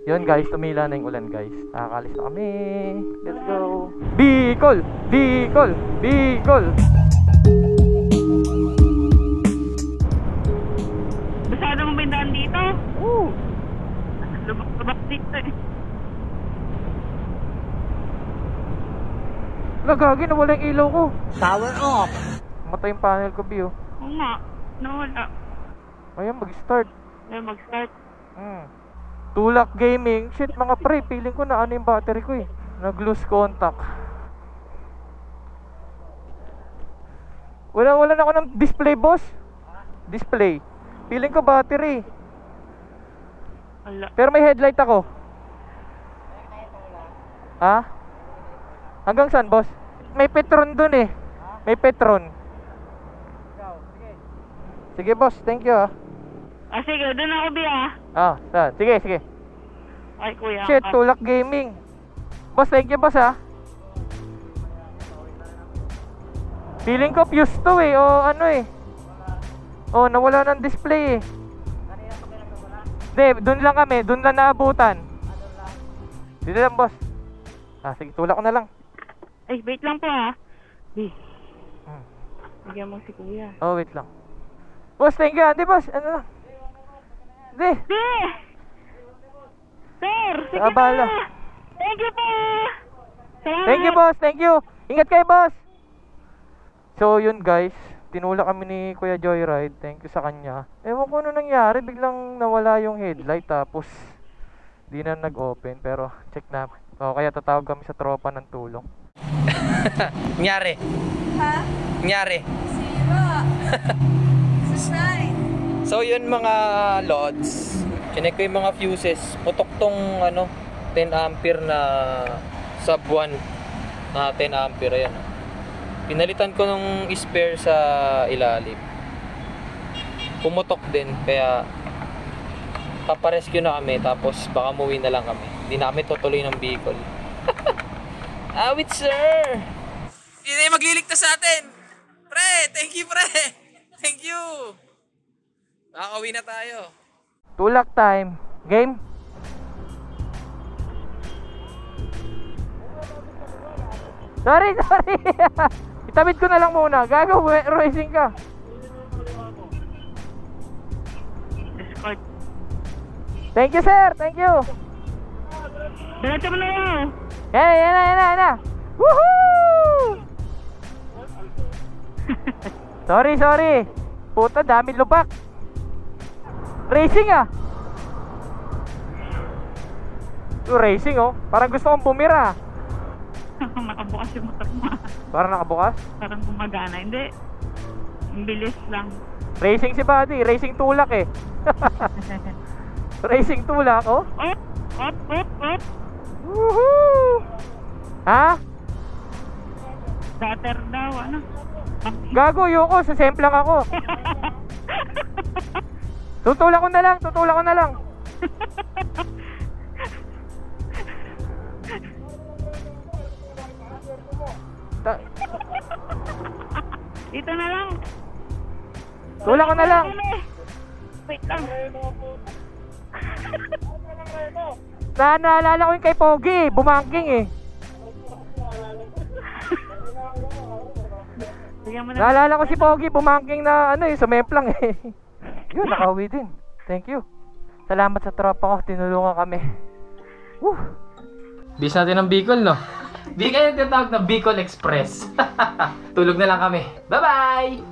Yun guys, tumila na yung ulan guys. Nakakalis na kami. Let's go. Bicol! Bicol! Bicol! Basado mo ba yung daan dito? Woo! Lubak dito eh. Lagagi, nawala yung ilaw ko. Power off. Matay yung panel ko, Bio. Oo nga. Nawala. Ayan, mag-start. Ay, mag-start. Tulak gaming. Shit mga pre, feeling ko na ano yung battery ko eh. Nag-lose contact. Wala na ako ng display, boss. Display. Feeling ko battery. Wala. Pero may headlight ako. Ha? Hanggang saan, boss? May Petron dun eh. May Petron. Sige, boss. Thank you ah. Ah, sige. Doon ako, Bia. Saan? Sige, sige. Ay, kuya. Shit, tulak gaming. Boss, thank you, boss ah. Feeling ko fuse to eh. O ano eh. O, nawala ng display eh. Hindi, dun lang kami. Dun lang naabutan. Dito lang, boss. Sige, tulak ko na lang. Ay, wait lang po ah. Bigyan mo si kuya. Oh, wait lang. Boss, thank you. Hindi, boss. Ano lang. Hindi. Di! Sir! Sige Abala. na! Thank you po! Salamat! Thank you, boss. Thank you. Ingat kayo, boss. So, yun guys. Tinulak kami ni Kuya Joyride. Thank you sa kanya. Ewan ko ano nangyari. Biglang nawala yung headlight. Tapos, di na nag-open. Pero, check namin. O, kaya tatawag kami sa tropa ng tulong. Nyari. Ha? Nyari. Sira. Susay. So yun mga lods. Chinek ko yung mga fuses. Putok tong 10 ampere na sub 1 na 10 ampere. Ayan. Pinalitan ko nung spare sa ilalim. Pumutok din. Kaya paparescue na kami. Tapos baka muwi na lang kami. Hindi na kami tutuloy ng Bicol. Awit sir! Hindi na yung magliligtas sa atin. Pre! Thank you pre! Thank you! Nakakauwi na tayo. Tulak time. Game? Sorry. Itabid ko na lang muna. Gago, racing ka. Escort. Thank you, sir. Thank you. Diretso mo na yun. Yan na. Woohoo! Sorry. Puta, dami lubak. Racing ah. Racing oh. Parang gusto kong bumira. Nakabukas yung motor mo. Parang nakabukas. Parang gumagana. Hindi. Ang bilis lang. Racing si Buddy. Racing tulak eh. Racing tulak oh. Op. Woohoo! Ha? Gutter daw. Ano? Gago, yoko. Sasemp lang ako. Tutulak ko na lang. Dito na lang. Tulak ko na lang. Wait lang. Naalala ko yung kay Pogi, bumangking eh. Naalala ko si Pogi, bumangking na sumemplang eh. Yun, nakauwi din. Thank you. Salamat sa tropa ko, tinulungan kami. Woo! Bis natin ng Bicol, no? Di kayo tinatawag na Bicol Express. Tulog na lang kami. Bye-bye!